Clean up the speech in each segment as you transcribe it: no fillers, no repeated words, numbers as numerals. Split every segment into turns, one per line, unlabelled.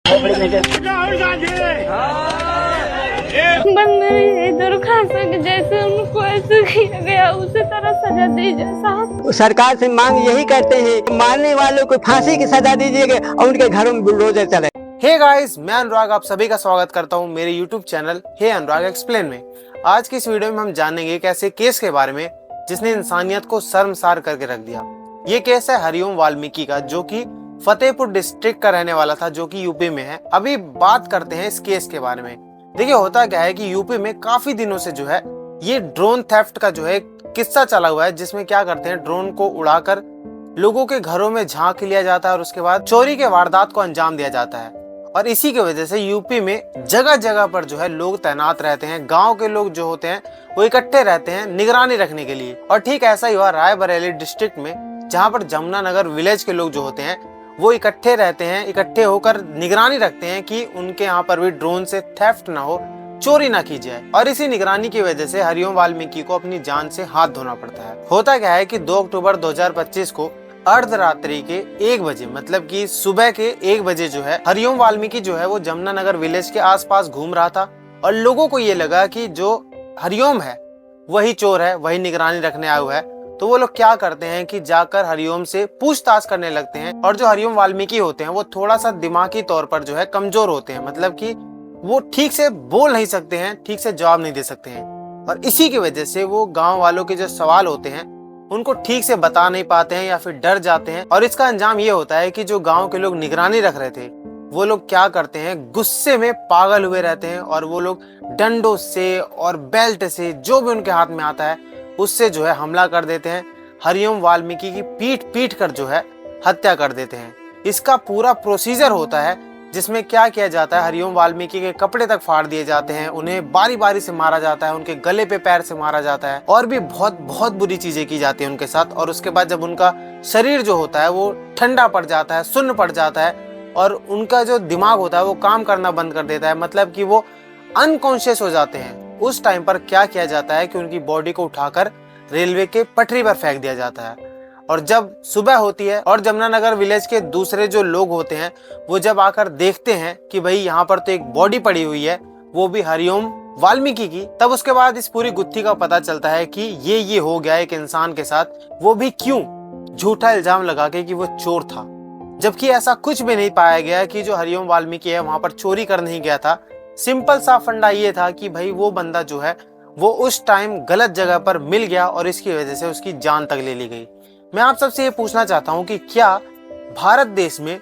बंदे दरखास्त जैसे उनको ऐसे किया गया उसी तरह सजा दी जाए साहब।
सरकार से मांग यही करते हैं, मारने वालों को फांसी की सजा दीजिएगा और उनके घरों में बुलडोजर चले।
हे गाइस, मैं अनुराग आप सभी का स्वागत करता हूं मेरे YouTube चैनल हे अनुराग एक्सप्लेन में। आज की इस वीडियो में हम जानेंगे एक ऐसे केस के बारे में जिसने इंसानियत को शर्मसार करके रख दिया। ये केस है हरिओम वाल्मीकि का, जो कि फतेहपुर डिस्ट्रिक्ट का रहने वाला था, जो कि यूपी में है। अभी बात करते हैं इस केस के बारे में। देखिए, होता क्या है कि यूपी में काफी दिनों से जो है ये ड्रोन थेफ्ट का जो है किस्सा चला हुआ है, जिसमें क्या करते हैं, ड्रोन को उड़ाकर लोगों के घरों में झांक लिया जाता है और उसके बाद चोरी के वारदात को अंजाम दिया जाता है। और इसी की वजह से यूपी में जगह जगह पर जो है लोग तैनात रहते हैं। गांव के लोग जो होते हैं वो इकट्ठे रहते हैं निगरानी रखने के लिए। और ठीक ऐसा ही हुआ रायबरेली डिस्ट्रिक्ट में, जहां पर जमुनानगर विलेज के लोग जो होते हैं वो इकट्ठे रहते हैं, इकट्ठे होकर निगरानी रखते हैं कि उनके यहाँ पर भी ड्रोन से थेफ्ट ना हो, चोरी ना की जाए। और इसी निगरानी की वजह से हरिओम वाल्मीकि को अपनी जान से हाथ धोना पड़ता है। होता क्या है कि 2 अक्टूबर 2025 को अर्धरात्रि के 1 बजे, मतलब कि सुबह के 1 बजे जो है हरिओम वाल्मीकि जो है वो जमुनानगर विलेज के आसपास घूम रहा था। और लोगों को ये लगा कि जो हरिओम है वही चोर है, वही निगरानी रखने आया हुआ है। तो वो लोग क्या करते हैं कि जाकर हरिओम से पूछताछ करने लगते हैं। और जो हरिओम वाल्मीकि होते हैं वो थोड़ा सा दिमागी तौर पर जो है कमजोर होते हैं, मतलब कि वो ठीक से बोल नहीं सकते हैं, ठीक से जवाब नहीं दे सकते हैं। और इसी की वजह से वो गांव वालों के जो सवाल होते हैं उनको ठीक से बता नहीं पाते हैं या फिर डर जाते हैं। और इसका अंजाम ये होता है कि जो गांव के लोग निगरानी रख रहे थे वो लोग क्या करते हैं, गुस्से में पागल हुए रहते हैं और वो लोग डंडों से और बेल्ट से, जो भी उनके हाथ में आता है उससे जो है हमला कर देते हैं। हरिओम वाल्मीकि की पीट पीट कर जो है हत्या कर देते हैं। इसका पूरा प्रोसीजर होता है जिसमें क्या किया जाता है, हरिओम वाल्मीकि के कपड़े तक फाड़ दिए जाते हैं, उन्हें बारी बारी से मारा जाता है, उनके गले पे पैर से मारा जाता है और भी बहुत बहुत बुरी चीजें की जाती है उनके साथ। और उसके बाद जब उनका शरीर जो होता है वो ठंडा पड़ जाता है, सुन्न पड़ जाता है और उनका जो दिमाग होता है वो काम करना बंद कर देता है, मतलब कि वो अनकॉन्शियस हो जाते हैं। उस टाइम पर क्या किया जाता है कि उनकी बॉडी को उठाकर रेलवे के पटरी पर फेंक दिया जाता है। और जब सुबह होती है और जमुनानगर विलेज के दूसरे जो लोग होते हैं वो जब आकर देखते हैं कि भाई यहाँ पर तो एक बॉडी पड़ी हुई है, वो भी हरिओम वाल्मीकि की, तब उसके बाद इस पूरी गुत्थी का पता चलता है कि ये हो गया एक इंसान के साथ, वो भी क्यों, झूठा इल्जाम लगा के कि वो चोर था। जबकि ऐसा कुछ भी नहीं पाया गया कि जो हरिओम वाल्मीकि है वहां पर चोरी करने ही गया था। सिंपल सा फंडा ये था कि भाई वो बंदा जो है वो उस टाइम गलत जगह पर मिल गया और इसकी वजह से उसकी जान तक ले ली गई। मैं आप सबसे ये पूछना चाहता हूँ कि क्या भारत देश में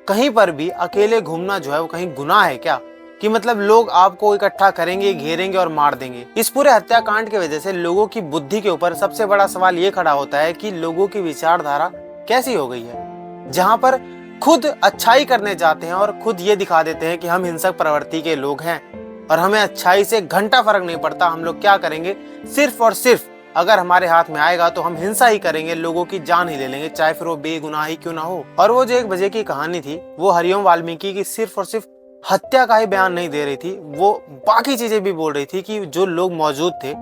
कहीं पर भी अकेले घूमना जो है वो कहीं गुनाह है क्या, कि मतलब लोग आपको इकट्ठा करेंगे, घेरेंगे और मार देंगे। इस पूरे हत्याकांड की वजह से लोगों की बुद्धि के ऊपर सबसे बड़ा सवाल ये खड़ा होता है कि लोगों की विचारधारा कैसी हो गई है, जहाँ पर खुद अच्छाई करने जाते हैं और खुद ये दिखा देते हैं कि हम हिंसक प्रवृत्ति के लोग हैं और हमें अच्छाई से घंटा फर्क नहीं पड़ता। हम लोग क्या करेंगे, सिर्फ और सिर्फ अगर हमारे हाथ में आएगा तो हम हिंसा ही करेंगे, लोगों की जान ही ले लेंगे, चाहे फिर वो बेगुनाह ही क्यों ना हो। और वो जो 1 बजे की कहानी थी वो हरिओम वाल्मीकि की सिर्फ और सिर्फ हत्या का ही बयान नहीं दे रही थी, वो बाकी चीजें भी बोल रही थी कि जो लोग मौजूद थे,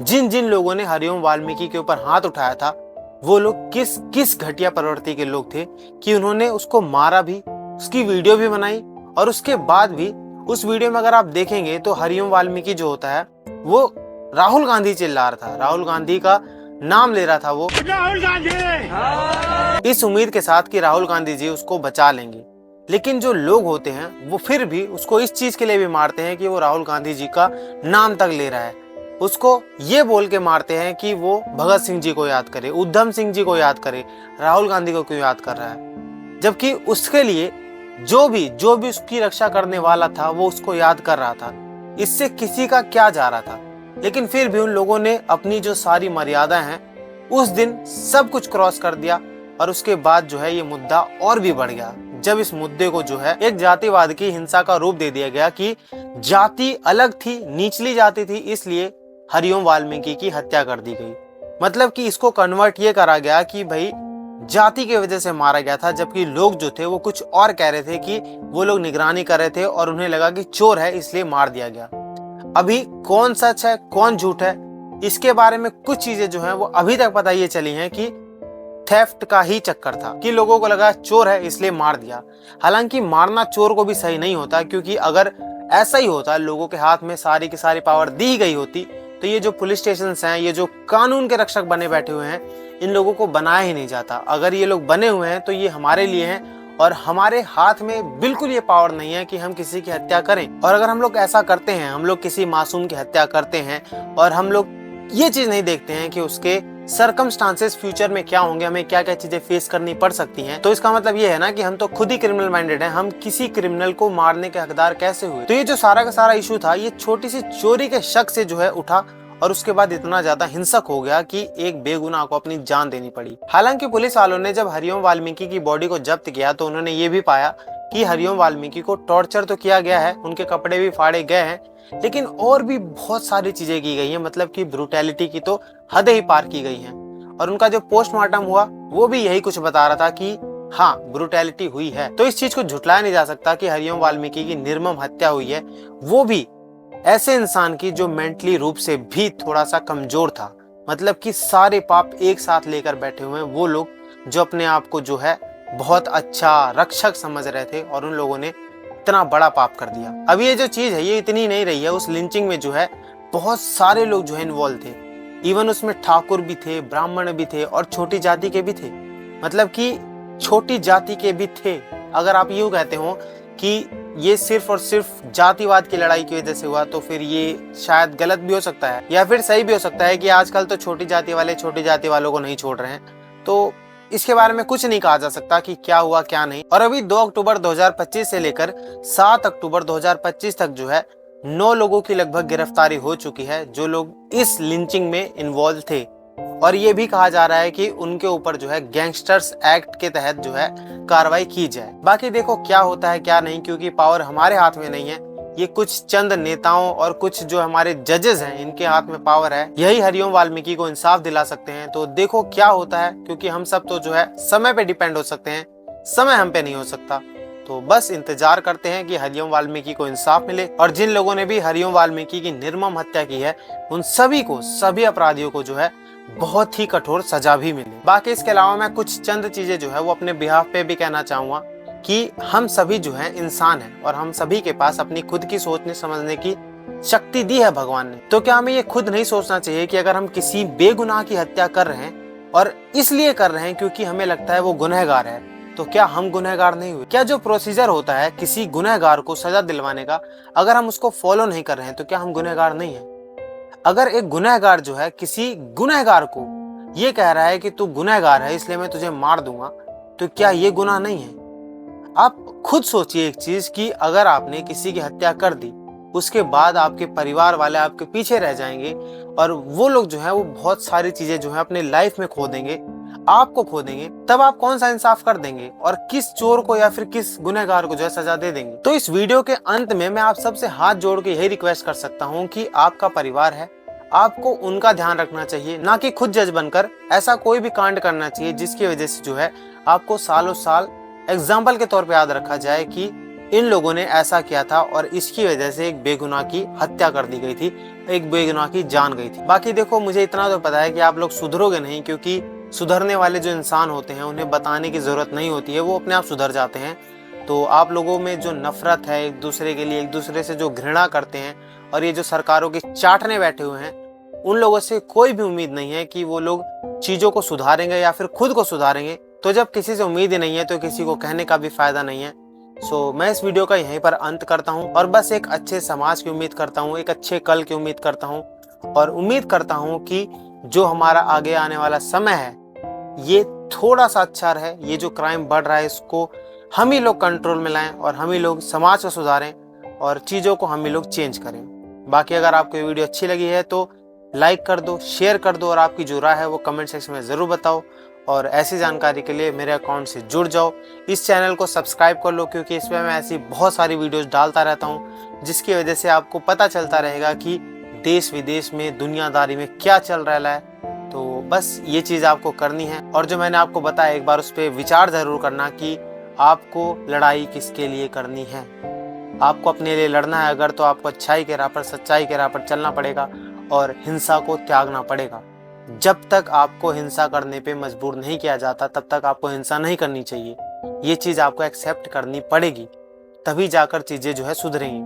जिन जिन लोगों ने हरिओम वाल्मीकि के ऊपर हाथ उठाया था, वो लोग किस किस घटिया प्रवृत्ति के लोग थे कि उन्होंने उसको मारा भी, उसकी वीडियो भी बनाई। और उसके बाद भी उस वीडियो में अगर आप देखेंगे तो हरिओम वाल्मीकि जो होता है वो राहुल गांधी चिल्ला रहा था, राहुल गांधी का नाम ले रहा था वो, राहुल गांधी, इस उम्मीद के साथ कि राहुल गांधी जी उसको बचा लेंगे। लेकिन जो लोग होते हैं वो फिर भी उसको इस चीज के लिए भी मारते हैं कि वो राहुल गांधी जी का नाम तक ले रहा है, उसको ये बोल के मारते हैं कि वो भगत सिंह जी को याद करे, उधम सिंह जी को याद करे, राहुल गांधी को क्यों याद कर रहा है, जबकि उसके लिए जो भी उसकी रक्षा करने वाला था वो उसको याद कर रहा था। इससे किसी का क्या जा रहा था। लेकिन फिर भी उन लोगों ने अपनी जो सारी मर्यादाएं हैं उस दिन सब कुछ क्रॉस कर दिया। और उसके बाद जो है ये मुद्दा और भी बढ़ गया, जब इस मुद्दे को जो है एक जातिवाद की हिंसा का रूप दे दिया गया कि जाति अलग थी, निचली जाति थी, इसलिए हरिओम वाल्मीकि की हत्या कर दी गई। मतलब कि इसको कन्वर्ट ये करा गया कि भाई जाति की वजह से मारा गया था, जबकि लोग जो थे वो कुछ और कह रहे थे कि वो लोग निगरानी कर रहे थे और उन्हें लगा कि चोर है इसलिए मार दिया गया। अभी कौन सच है कौन झूठ है इसके बारे में कुछ चीजें जो हैं वो अभी तक पता ये चली हैं कि थेफ्ट का ही चक्कर था कि लोगों को लगा चोर है इसलिए मार दिया। हालांकि मारना चोर को भी सही नहीं होता, क्योंकि अगर ऐसा ही होता, लोगों के हाथ में सारी की सारी पावर दी गई होती, तो ये जो पुलिस स्टेशन हैं, ये जो कानून के रक्षक बने बैठे हुए हैं, इन लोगों को बनाया ही नहीं जाता। अगर ये लोग बने हुए हैं तो ये हमारे लिए हैं, और हमारे हाथ में बिल्कुल ये पावर नहीं है कि हम किसी की हत्या करें। और अगर हम लोग ऐसा करते हैं, हम लोग किसी मासूम की हत्या करते हैं और हम लोग ये चीज नहीं देखते हैं कि उसके सर्कमस्टांसेस फ्यूचर में क्या होंगे, हमें क्या क्या चीजें फेस करनी पड़ सकती हैं, तो इसका मतलब ये है ना कि हम तो खुद ही क्रिमिनल माइंडेड हैं। हम किसी क्रिमिनल को मारने के हकदार कैसे हुए? तो ये जो सारा का सारा इशू था, ये छोटी सी चोरी के शक से जो है उठा, और उसके बाद इतना ज्यादा हिंसक हो गया कि एक बेगुनाह को अपनी जान देनी पड़ी। हालांकि पुलिस वालों ने जब हरिओम वाल्मीकि की बॉडी को जब्त किया तो उन्होंने ये भी पाया कि हरिओम वाल्मीकि को टॉर्चर तो किया गया है, उनके कपड़े भी फाड़े गए हैं, लेकिन और भी बहुत सारी चीजें की गई हैं। मतलब कि ब्रूटैलिटी की तो हद ही पार की गई हैं। और उनका जो पोस्टमार्टम हुआ वो भी यही कुछ बता रहा था कि हाँ, ब्रूटैलिटी हुई है। तो इस चीज को झुटलाया नहीं जा सकता कि हरिओम वाल्मीकि की निर्मम हत्या हुई है, वो भी ऐसे इंसान की जो मेंटली रूप से भी थोड़ा सा कमजोर था। मतलब कि सारे पाप एक साथ लेकर बैठे हुए हैं वो लोग जो अपने आप को जो है बहुत अच्छा रक्षक समझ रहे थे, और उन लोगों ने इतना बड़ा पाप कर दिया। अब ये जो चीज है ये इतनी नहीं रही है, उस लिंचिंग में जो है बहुत सारे लोग जो है इन्वॉल्व थे। इवन उसमें ठाकुर भी थे, ब्राह्मण भी थे और छोटी जाति के भी थे। मतलब कि छोटी जाति के भी थे। अगर आप यूं कहते हो कि ये सिर्फ और सिर्फ जातिवाद की लड़ाई की वजह से हुआ, तो फिर ये शायद गलत भी हो सकता है, या फिर सही भी हो सकता है कि आजकल तो छोटी जाति वाले छोटी जाति वालों को नहीं छोड़ रहे हैं। तो इसके बारे में कुछ नहीं कहा जा सकता कि क्या हुआ क्या नहीं। और अभी 2 अक्टूबर 2025 से लेकर 7 अक्टूबर 2025 तक जो है 9 लोगों की लगभग गिरफ्तारी हो चुकी है जो लोग इस लिंचिंग में इन्वॉल्व थे। और ये भी कहा जा रहा है कि उनके ऊपर जो है गैंगस्टर्स एक्ट के तहत जो है कार्रवाई की जाए। बाकी देखो क्या होता है क्या नहीं, क्योंकि पावर हमारे हाथ में नहीं है, ये कुछ चंद नेताओं और कुछ जो हमारे जजेस हैं इनके हाथ में पावर है। यही हरिओम वाल्मीकि को इंसाफ दिला सकते हैं। तो देखो क्या होता है, क्योंकि हम सब तो जो है समय पे डिपेंड हो सकते हैं, समय हम पे नहीं हो सकता। तो बस इंतजार करते हैं कि हरिओम वाल्मीकि को इंसाफ मिले, और जिन लोगों ने भी हरिओम वाल्मीकि की निर्मम हत्या की है उन सभी को, सभी अपराधियों को जो है बहुत ही कठोर सजा भी मिले। बाकी इसके अलावा मैं कुछ चंद चीजें जो है वो अपने बिहाफ पे भी कहना चाहूंगा कि हम सभी जो है इंसान हैं, और हम सभी के पास अपनी खुद की सोचने समझने की शक्ति दी है भगवान ने। तो क्या हमें ये खुद नहीं सोचना चाहिए कि अगर हम किसी बेगुनाह की हत्या कर रहे हैं और इसलिए कर रहे हैं क्योंकि हमें लगता है वो गुनहगार है, तो क्या हम गुनहगार नहीं हुए? क्या जो प्रोसीजर होता है किसी गुनहगार को सजा दिलवाने का, अगर हम उसको फॉलो नहीं कर रहे हैं तो क्या हम गुनहगार नहीं है? अगर एक गुनहगार जो है किसी गुनहगार को ये कह रहा है कि तू गुनहगार है इसलिए मैं तुझे मार दूंगा, तो क्या ये गुनाह नहीं है? आप खुद सोचिए एक चीज कि अगर आपने किसी की हत्या कर दी, उसके बाद आपके परिवार वाले आपके पीछे रह जाएंगे, और वो लोग जो है वो बहुत सारी चीजें जो है अपने लाइफ में खो देंगे, आपको खो देंगे, तब आप कौन सा इंसाफ कर देंगे और किस चोर को या फिर किस गुनहगार को जो है सजा दे देंगे? तो इस वीडियो के अंत में मैं आप सबसे हाथ जोड़ के यही रिक्वेस्ट कर सकता हूँ कि आपका परिवार है, आपको उनका ध्यान रखना चाहिए, ना कि खुद जज बनकर ऐसा कोई भी कांड करना चाहिए जिसकी वजह से जो है आपको सालों साल एग्जाम्पल के तौर पे याद रखा जाए कि इन लोगों ने ऐसा किया था और इसकी वजह से एक बेगुनाह की हत्या कर दी गई थी, एक बेगुनाह की जान गई थी। बाकी देखो मुझे इतना तो पता है कि आप लोग सुधरोगे नहीं, क्योंकि सुधरने वाले जो इंसान होते हैं उन्हें बताने की जरूरत नहीं होती है, वो अपने आप सुधर जाते हैं। तो आप लोगों में जो नफरत है एक दूसरे के लिए, एक दूसरे से जो घृणा करते हैं, और ये जो सरकारों के चाटने बैठे हुए हैं, उन लोगों से कोई भी उम्मीद नहीं है कि वो लोग चीजों को सुधारेंगे या फिर खुद को सुधारेंगे। तो जब किसी से उम्मीद ही नहीं है तो किसी को कहने का भी फायदा नहीं है। सो मैं इस वीडियो का यहीं पर अंत करता हूँ, और बस एक अच्छे समाज की उम्मीद करता हूँ, एक अच्छे कल की उम्मीद करता हूँ, और उम्मीद करता हूँ कि जो हमारा आगे आने वाला समय है ये थोड़ा सा अच्छा रहे। ये जो क्राइम बढ़ रहा है इसको हम ही लोग कंट्रोल में लाएं, और हम ही लोग समाज को सुधारें, और चीज़ों को हम ही लोग चेंज करें। बाकी अगर आपको ये वीडियो अच्छी लगी है तो लाइक कर दो, शेयर कर दो, और आपकी जो राय है वो कमेंट सेक्शन में ज़रूर बताओ। और ऐसी जानकारी के लिए मेरे अकाउंट से जुड़ जाओ, इस चैनल को सब्सक्राइब कर लो, क्योंकि इसमें मैं ऐसी बहुत सारी वीडियोस डालता रहता हूँ जिसकी वजह से आपको पता चलता रहेगा कि देश विदेश में दुनियादारी में क्या चल रहा है। तो बस ये चीज़ आपको करनी है, और जो मैंने आपको बताया एक बार उस पर विचार ज़रूर करना कि आपको लड़ाई किसके लिए करनी है। आपको अपने लिए लड़ना है अगर, तो आपको अच्छाई के राह पर, सच्चाई के राह पर चलना पड़ेगा और हिंसा को त्यागना पड़ेगा। जब तक आपको हिंसा करने पे मजबूर नहीं किया जाता तब तक आपको हिंसा नहीं करनी चाहिए। ये चीज़ आपको एक्सेप्ट करनी पड़ेगी, तभी जाकर चीज़ें जो है सुधरेंगी।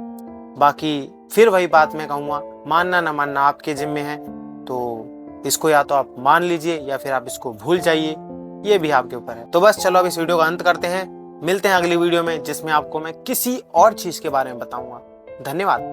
बाकी फिर वही बात मैं कहूँगा, मानना ना मानना आपके जिम्मे है, तो इसको या तो आप मान लीजिए या फिर आप इसको भूल जाइए, ये भी आपके ऊपर है। तो बस चलो अब इस वीडियो का अंत करते हैं, मिलते हैं अगली वीडियो में जिसमें आपको मैं किसी और चीज़ के बारे में बताऊँगा। धन्यवाद।